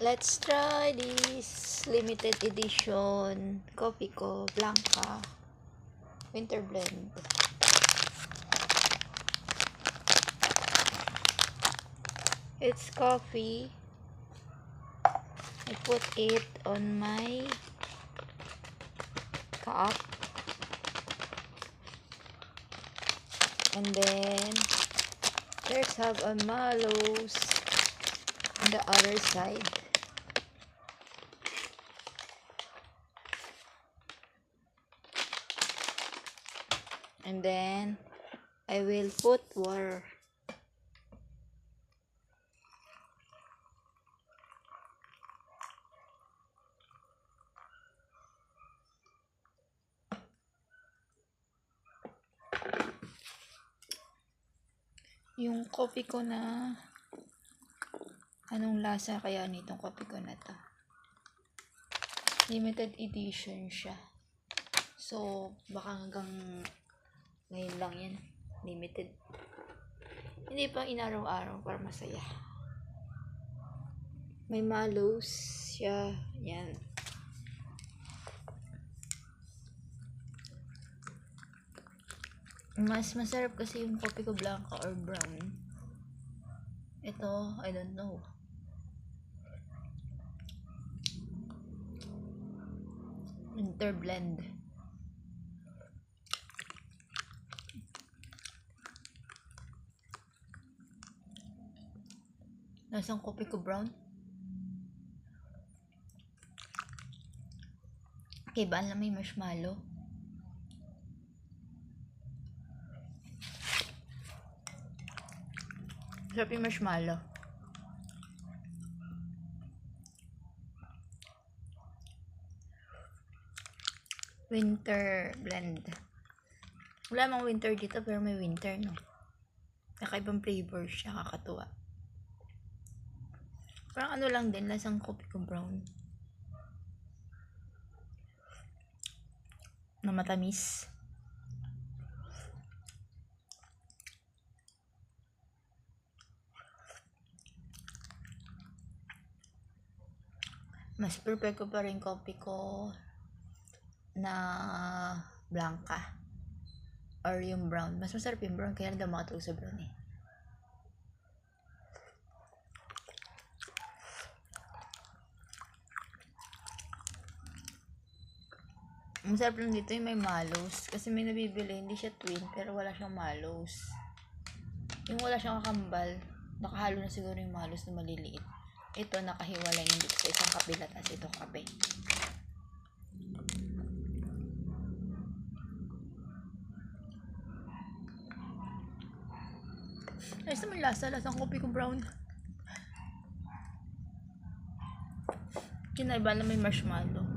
Let's try this limited edition Coffee Co Blanca Winter Blend. It's coffee. I put it on my cup. And then there's have a mallows on the other side. And then I will put water. Yung coffee ko na anong lasa kaya nitong coffee ko na to? Limited edition siya. So baka hanggang ngayon lang yan. Limited. Hindi pa inaraw-araw para masaya. May mallows siya. Yan. Mas masarap kasi yung coffee ko blanca or brown. Ito, I don't know. Winter blend. Lasang coffee ko brown. Okay, ba na may marshmallow? Sarap yung marshmallow. Winter blend. Wala mang winter dito pero may winter, no? Nakaibang flavor siya, kakatuwa. Parang ano lang din, lasang coffee ko brown. Na matamis. Mas prefer ko pa rin coffee ko na blanca or yung brown. Mas masarap yung brown, kaya lang daw makatulog sa brown eh. Masarap lang dito yung may mallows. Kasi may nabibili, hindi siya twin, pero wala siyang mallows. Yung wala siyang kakambal, nakahalo na siguro yung mallows na maliliit. Ito, nakahiwalay yung dito sa isang kabila, tapos ito kape. Ayos naman lasa, lasang coffee ko brown. Kinaiba na may marshmallow.